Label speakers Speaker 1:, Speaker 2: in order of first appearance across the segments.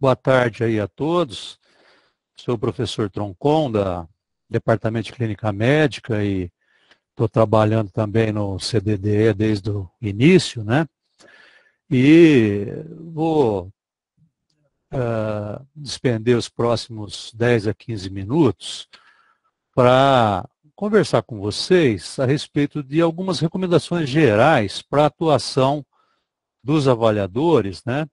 Speaker 1: Boa tarde aí a todos. Sou o professor Troncon, da Departamento de Clínica Médica e estou trabalhando também no CDDE desde o início, né? E vou despender os próximos 10 a 15 minutos para conversar com vocês a respeito de algumas recomendações gerais para a atuação dos avaliadores, né?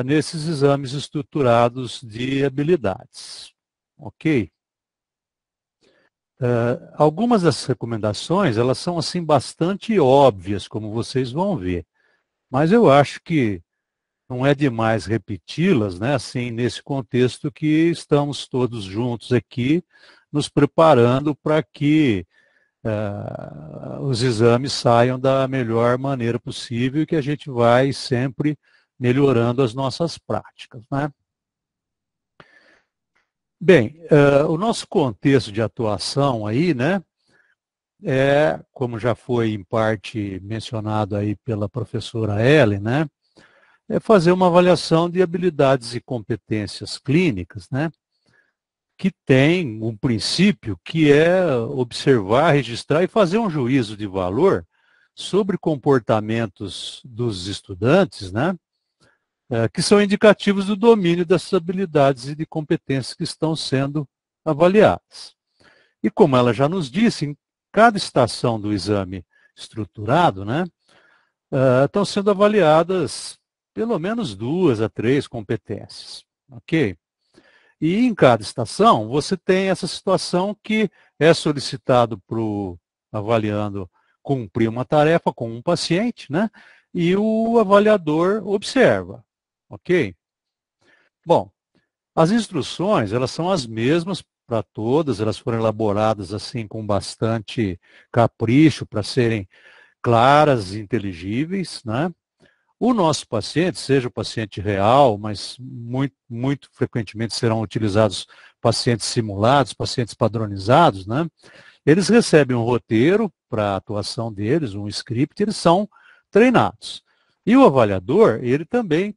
Speaker 1: Nesses exames estruturados de habilidades. Ok? Algumas dessas recomendações, elas são assim bastante óbvias, como vocês vão ver, mas eu acho que não é demais repeti-las, né, assim, nesse contexto que estamos todos juntos aqui, nos preparando para que os exames saiam da melhor maneira possível e que a gente vai sempre melhorando as nossas práticas, né? Bem, o nosso contexto de atuação aí, né, como já foi em parte mencionado aí pela professora Ellen, né, é fazer uma avaliação de habilidades e competências clínicas, né, que tem um princípio que é observar, registrar e fazer um juízo de valor sobre comportamentos dos estudantes, né, que são indicativos do domínio dessas habilidades e de competências que estão sendo avaliadas. E como ela já nos disse, em cada estação do exame estruturado, né, estão sendo avaliadas pelo menos 2 a 3 competências. Ok? E em cada estação, você tem essa situação que é solicitado para o avaliando cumprir uma tarefa com um paciente, né? E o avaliador observa. Ok? Bom, as instruções, elas são as mesmas para todas, elas foram elaboradas assim com bastante capricho para serem claras e inteligíveis, né? O nosso paciente, seja o paciente real, mas muito frequentemente serão utilizados pacientes simulados, pacientes padronizados, né? Eles recebem um roteiro para a atuação deles, um script, eles são treinados. E o avaliador, ele também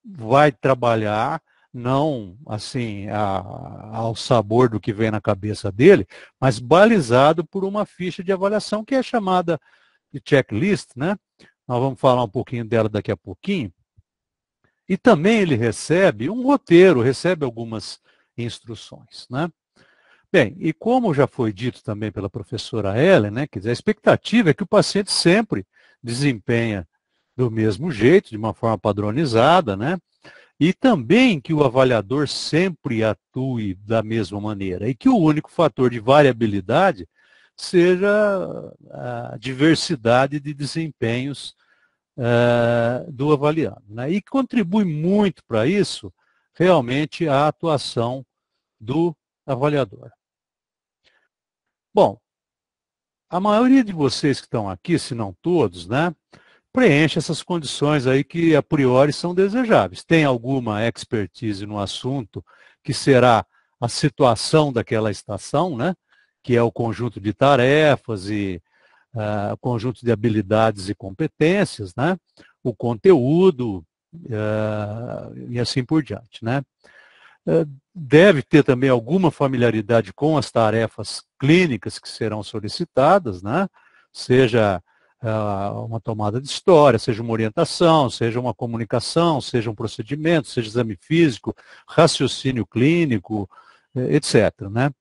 Speaker 1: vai trabalhar não assim ao sabor do que vem na cabeça dele, mas balizado por uma ficha de avaliação que é chamada de checklist, né? Nós vamos falar um pouquinho dela daqui a pouquinho. E também ele recebe um roteiro, recebe algumas instruções, né? Bem, e como já foi dito também pela professora Ellen, né, quer dizer, a expectativa é que o paciente sempre desempenha do mesmo jeito, de uma forma padronizada, né? E também que o avaliador sempre atue da mesma maneira e que o único fator de variabilidade seja a diversidade de desempenhos do avaliado, né? E contribui muito para isso realmente a atuação do avaliador. Bom, a maioria de vocês que estão aqui, se não todos, né, preenche essas condições aí que a priori são desejáveis. Tem alguma expertise no assunto que será a situação daquela estação, né, que é o conjunto de tarefas e o conjunto de habilidades e competências, né, o conteúdo e assim por diante, né. Deve ter também alguma familiaridade com as tarefas clínicas que serão solicitadas, né? Seja uma tomada de história, seja uma orientação, seja uma comunicação, seja um procedimento, seja exame físico, raciocínio clínico, etc. Né?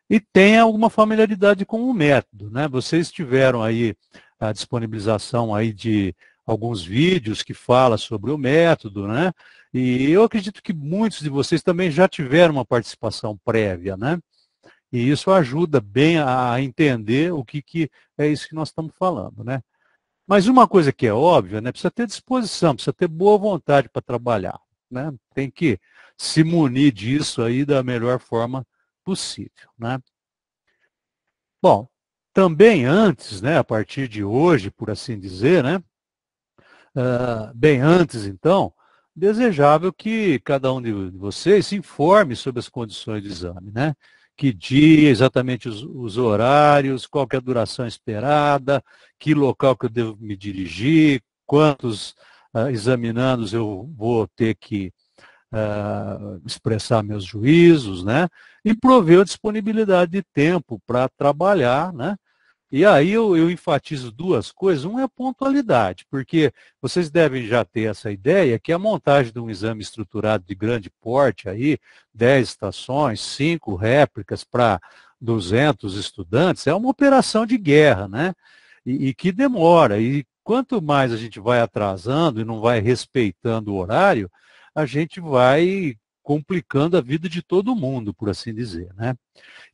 Speaker 1: E tenha alguma familiaridade com o método, né? Vocês tiveram aí a disponibilização aí de alguns vídeos que fala sobre o método, né? E eu acredito que muitos de vocês também já tiveram uma participação prévia, né? E isso ajuda bem a entender o que é isso que nós estamos falando, né? Mas uma coisa que é óbvia, né? Precisa ter disposição, precisa ter boa vontade para trabalhar, né? Tem que se munir disso aí da melhor forma possível, né? Bom, também antes, né, a partir de hoje, por assim dizer, né, bem antes então, desejável que cada um de vocês se informe sobre as condições do exame, né? Que dia, exatamente os horários, qual que é a duração esperada, que local que eu devo me dirigir, quantos examinandos eu vou ter que expressar meus juízos, né? E proveu disponibilidade de tempo para trabalhar, né? E aí eu enfatizo duas coisas. Um é a pontualidade, porque vocês devem já ter essa ideia que a montagem de um exame estruturado de grande porte, aí, 10 estações, 5 réplicas para 200 estudantes, é uma operação de guerra, né? E que demora. E quanto mais a gente vai atrasando e não vai respeitando o horário, a gente vai complicando a vida de todo mundo, por assim dizer, né?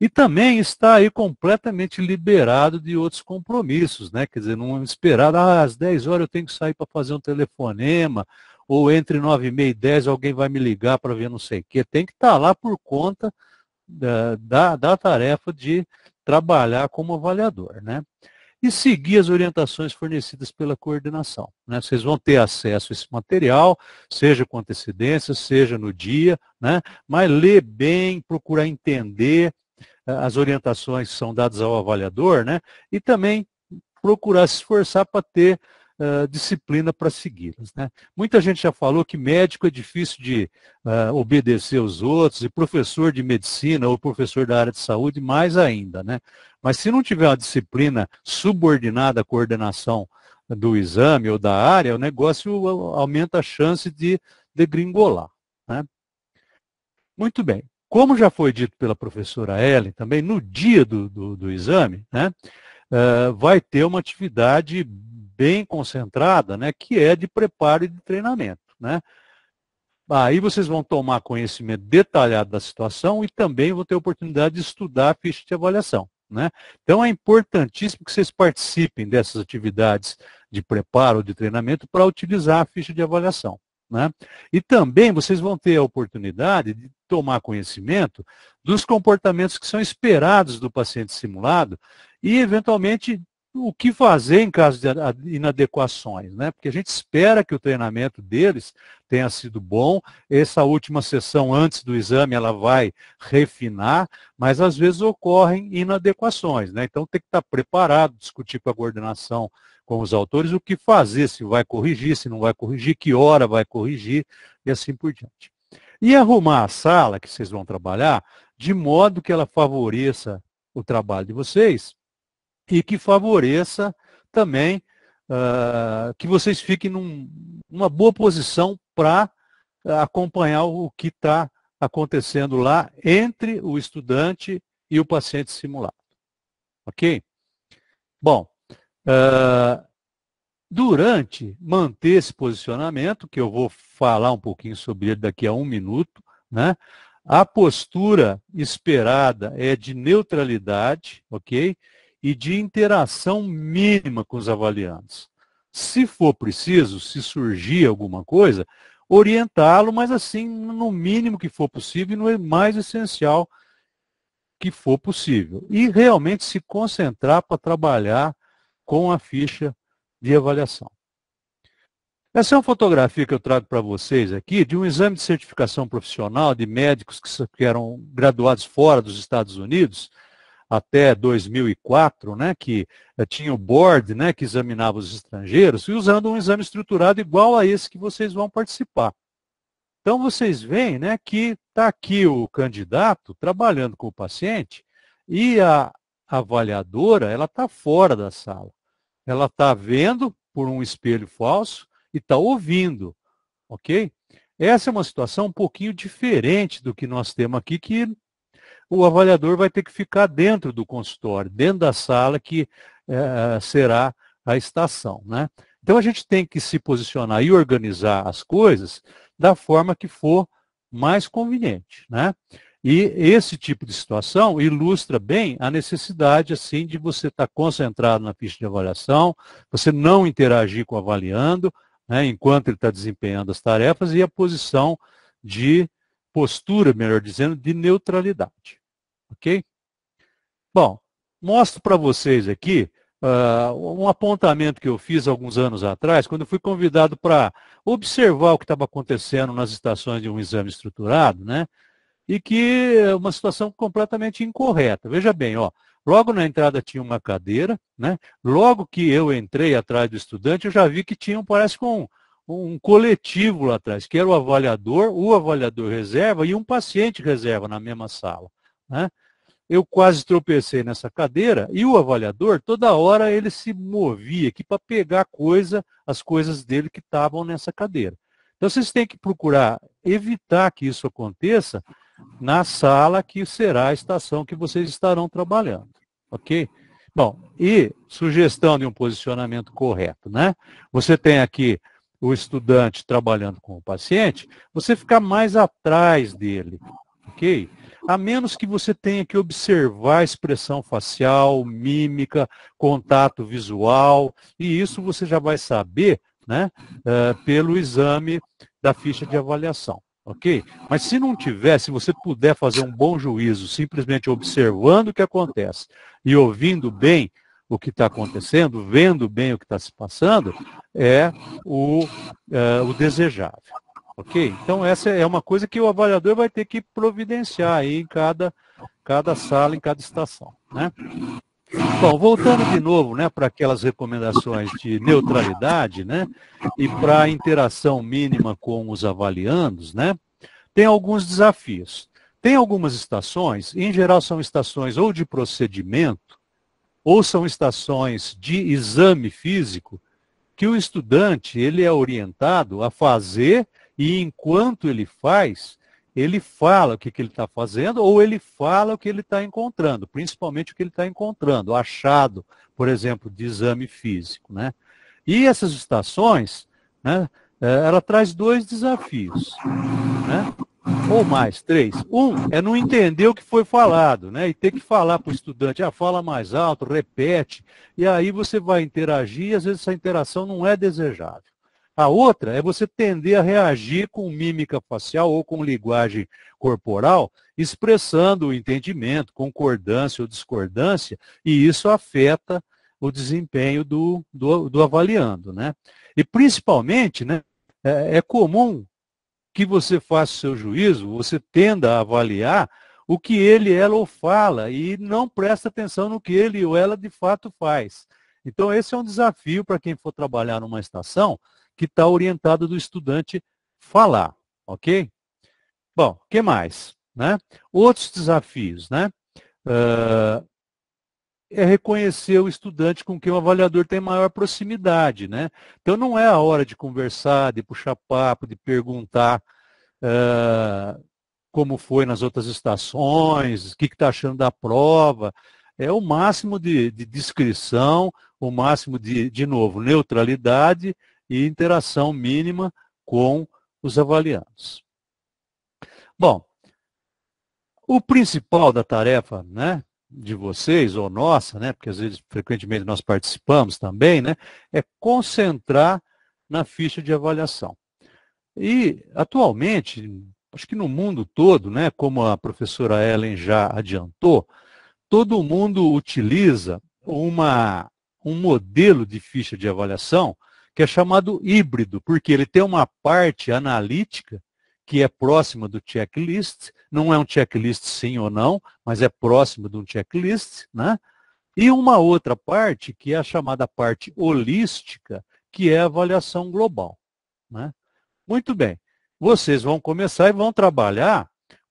Speaker 1: E também está aí completamente liberado de outros compromissos, né? Quer dizer, não esperar, às 10 horas eu tenho que sair para fazer um telefonema, ou entre 9h30 e 10 alguém vai me ligar para ver não sei o quê. Tem que estar lá por conta da tarefa de trabalhar como avaliador, né? E seguir as orientações fornecidas pela coordenação, né? Vocês vão ter acesso a esse material, seja com antecedência, seja no dia, né? Mas ler bem, procurar entender as orientações que são dadas ao avaliador, né? E também procurar se esforçar para ter disciplina para segui-las, né? Muita gente já falou que médico é difícil de obedecer os outros, e professor de medicina ou professor da área de saúde mais ainda, né? Mas se não tiver uma disciplina subordinada à coordenação do exame ou da área, o negócio aumenta a chance de degringolar, né? Muito bem. Como já foi dito pela professora Ellen, também no dia do exame, né, vai ter uma atividade bem concentrada, né, que é de preparo e de treinamento, né? Aí vocês vão tomar conhecimento detalhado da situação e também vão ter a oportunidade de estudar a ficha de avaliação, né? Então é importantíssimo que vocês participem dessas atividades de preparo ou de treinamento para utilizar a ficha de avaliação, né? E também vocês vão ter a oportunidade de tomar conhecimento dos comportamentos que são esperados do paciente simulado e, eventualmente, o que fazer em caso de inadequações, né? Porque a gente espera que o treinamento deles tenha sido bom. Essa última sessão antes do exame ela vai refinar, mas às vezes ocorrem inadequações, né? Então tem que estar preparado, discutir com a coordenação, com os autores, o que fazer, se vai corrigir, se não vai corrigir, que hora vai corrigir e assim por diante. E arrumar a sala que vocês vão trabalhar de modo que ela favoreça o trabalho de vocês e que favoreça também que vocês fiquem numa boa posição para acompanhar o que está acontecendo lá entre o estudante e o paciente simulado. Ok? Bom, durante manter esse posicionamento, que eu vou falar um pouquinho sobre ele daqui a 1 minuto, né? A postura esperada é de neutralidade, ok? E de interação mínima com os avaliantes. Se for preciso, se surgir alguma coisa, orientá-lo, mas assim, no mínimo que for possível e no mais essencial que for possível. E realmente se concentrar para trabalhar com a ficha de avaliação. Essa é uma fotografia que eu trago para vocês aqui de um exame de certificação profissional de médicos que eram graduados fora dos Estados Unidos até 2004, né, que tinha o board, né, que examinava os estrangeiros, e usando um exame estruturado igual a esse que vocês vão participar. Então vocês veem, né, que está aqui o candidato trabalhando com o paciente e a avaliadora ela está fora da sala. Ela está vendo por um espelho falso e está ouvindo, ok? Essa é uma situação um pouquinho diferente do que nós temos aqui, que o avaliador vai ter que ficar dentro do consultório, dentro da sala que será a estação, né? Então a gente tem que se posicionar e organizar as coisas da forma que for mais conveniente, né? E esse tipo de situação ilustra bem a necessidade, assim, de você estar concentrado na ficha de avaliação, você não interagir com o avaliando, né, enquanto ele está desempenhando as tarefas, e a posição de postura, melhor dizendo, de neutralidade. Ok? Bom, mostro para vocês aqui um apontamento que eu fiz alguns anos atrás, quando eu fui convidado para observar o que estava acontecendo nas estações de um exame estruturado, né? E que é uma situação completamente incorreta. Veja bem, ó, logo na entrada tinha uma cadeira, né? Logo que eu entrei atrás do estudante, eu já vi que tinha, parece com um coletivo lá atrás, que era o avaliador reserva e um paciente reserva na mesma sala, né? Eu quase tropecei nessa cadeira e o avaliador, toda hora, ele se movia aqui para pegar as coisas dele que estavam nessa cadeira. Então, vocês têm que procurar evitar que isso aconteça na sala que será a estação que vocês estarão trabalhando, ok? Bom, e sugestão de um posicionamento correto, né? Você tem aqui o estudante trabalhando com o paciente, você fica mais atrás dele, ok? A menos que você tenha que observar a expressão facial, mímica, contato visual, e isso você já vai saber, né, pelo exame da ficha de avaliação, ok? Mas se não tiver, se você puder fazer um bom juízo, simplesmente observando o que acontece e ouvindo bem o que está acontecendo, vendo bem o que está se passando, é o desejável. Ok? Então, essa é uma coisa que o avaliador vai ter que providenciar aí em cada sala, em cada estação, né? Bom, voltando de novo, né, para aquelas recomendações de neutralidade, né, e para a interação mínima com os avaliandos, né, tem alguns desafios. Tem algumas estações, em geral são estações ou de procedimento, ou são estações de exame físico, que o estudante ele é orientado a fazer e enquanto ele faz, ele fala o que ele está fazendo ou ele fala o que ele está encontrando, principalmente o que ele está encontrando, achado, por exemplo, de exame físico, né? E essas estações, né, ela traz dois desafios, né? Ou mais, três. Um é não entender o que foi falado, né? E ter que falar para o estudante, fala mais alto, repete, e aí você vai interagir e às vezes essa interação não é desejável. A outra é você tender a reagir com mímica facial ou com linguagem corporal, expressando o entendimento, concordância ou discordância, e isso afeta o desempenho do avaliando, né? E principalmente, né, é comum que você faça o seu juízo, você tenda a avaliar o que ele, ela ou fala e não presta atenção no que ele ou ela de fato faz. Então, esse é um desafio para quem for trabalhar numa estação que está orientado do estudante falar, ok? Bom, o que mais? Né? Outros desafios, né? É reconhecer o estudante com quem o avaliador tem maior proximidade, né? Então, não é a hora de conversar, de puxar papo, de perguntar como foi nas outras estações, o que está achando da prova. É o máximo de descrição, o máximo de novo, neutralidade e interação mínima com os avaliandos. Bom, o principal da tarefa, né, de vocês, ou nossa, né, porque às vezes, frequentemente, nós participamos também, né, é concentrar na ficha de avaliação. E, atualmente, acho que no mundo todo, né, como a professora Ellen já adiantou, todo mundo utiliza um modelo de ficha de avaliação que é chamado híbrido, porque ele tem uma parte analítica que é próxima do checklist, não é um checklist sim ou não, mas é próximo de um checklist, né? E uma outra parte que é a chamada parte holística, que é a avaliação global, né? Muito bem. Vocês vão começar e vão trabalhar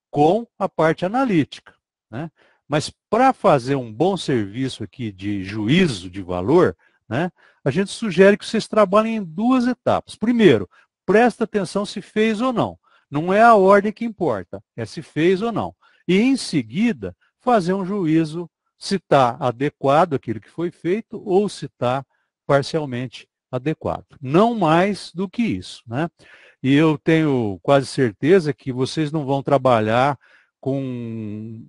Speaker 1: com a parte analítica, né? Mas para fazer um bom serviço aqui de juízo de valor, né, a gente sugere que vocês trabalhem em duas etapas. Primeiro, presta atenção se fez ou não. Não é a ordem que importa, é se fez ou não. E, em seguida, fazer um juízo se está adequado aquilo que foi feito ou se está parcialmente adequado. Não mais do que isso, né? E eu tenho quase certeza que vocês não vão trabalhar com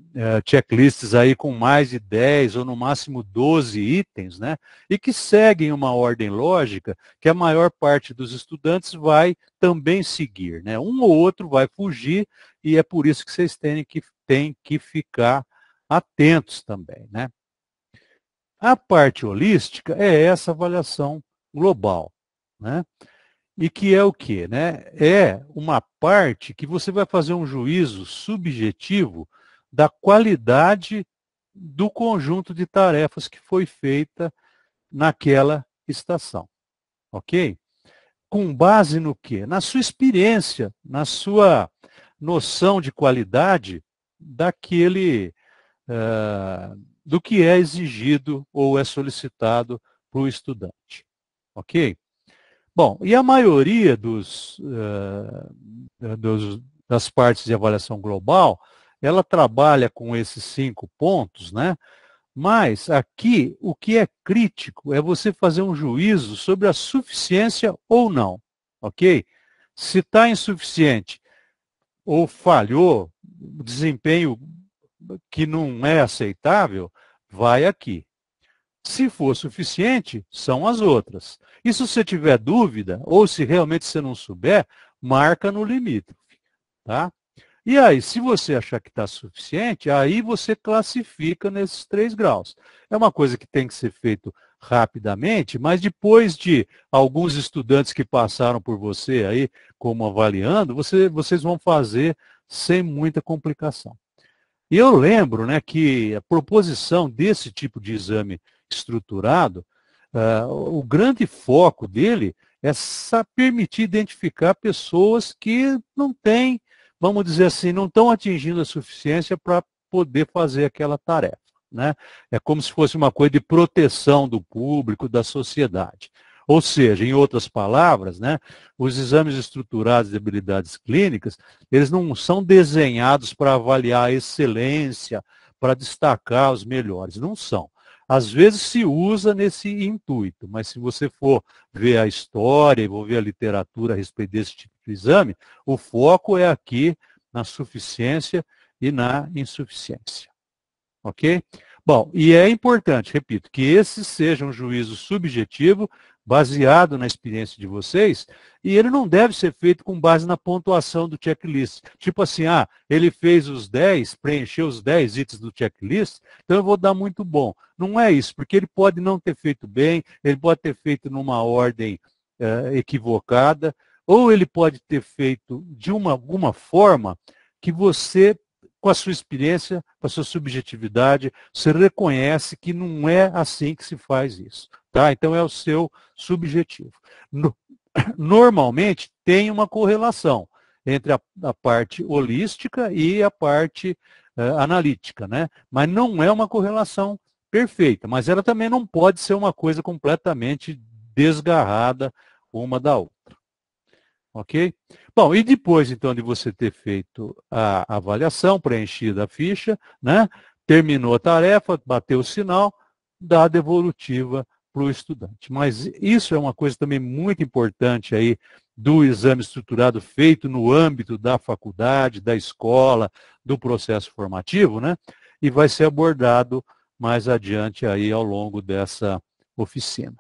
Speaker 1: checklists aí com mais de 10 ou no máximo 12 itens, né? E que seguem uma ordem lógica que a maior parte dos estudantes vai também seguir, né? Um ou outro vai fugir e é por isso que vocês têm que ficar atentos também, né? A parte holística é essa avaliação global, né? E que é o quê? Né? É uma parte que você vai fazer um juízo subjetivo da qualidade do conjunto de tarefas que foi feita naquela estação. Ok? com base no quê? Na sua experiência, na sua noção de qualidade daquele, do que é exigido ou é solicitado para o estudante. Ok? Bom, e a maioria das partes de avaliação global, ela trabalha com esses 5 pontos, né? Mas aqui, o que é crítico é você fazer um juízo sobre a suficiência ou não, ok? Se está insuficiente ou falhou, desempenho que não é aceitável, vai aqui. Se for suficiente, são as outras. E se você tiver dúvida, ou se realmente você não souber, marca no limítrofe, tá? E aí, se você achar que está suficiente, aí você classifica nesses 3 graus. É uma coisa que tem que ser feito rapidamente, mas depois de alguns estudantes que passaram por você aí, como avaliando, vocês vão fazer sem muita complicação. E eu lembro, né, que a proposição desse tipo de exame estruturado, o grande foco dele é permitir identificar pessoas que não têm, vamos dizer assim, não estão atingindo a suficiência para poder fazer aquela tarefa, né? É como se fosse uma coisa de proteção do público, da sociedade. Ou seja, em outras palavras, né, os exames estruturados de habilidades clínicas, eles não são desenhados para avaliar a excelência, para destacar os melhores, não são. Às vezes se usa nesse intuito, mas se você for ver a história e for ver a literatura a respeito desse tipo de exame, o foco é aqui na suficiência e na insuficiência. Ok? Bom, e é importante, repito, que esse seja um juízo subjetivo, baseado na experiência de vocês, e ele não deve ser feito com base na pontuação do checklist. Tipo assim, ele fez os 10, preencheu os 10 itens do checklist, então eu vou dar muito bom. Não é isso, porque ele pode não ter feito bem, ele pode ter feito numa ordem equivocada, ou ele pode ter feito de alguma forma que você, com a sua experiência, com a sua subjetividade, você reconhece que não é assim que se faz isso. Tá? Então é o seu subjetivo. Normalmente tem uma correlação entre a parte holística e a parte analítica, né? Mas não é uma correlação perfeita, mas ela também não pode ser uma coisa completamente desgarrada uma da outra. Ok? Bom, e depois, então, de você ter feito a avaliação, preenchido a ficha, né? Terminou a tarefa, bateu o sinal, dá a devolutiva para o estudante. Mas isso é uma coisa também muito importante aí do exame estruturado feito no âmbito da faculdade, da escola, do processo formativo, né? E vai ser abordado mais adiante aí ao longo dessa oficina.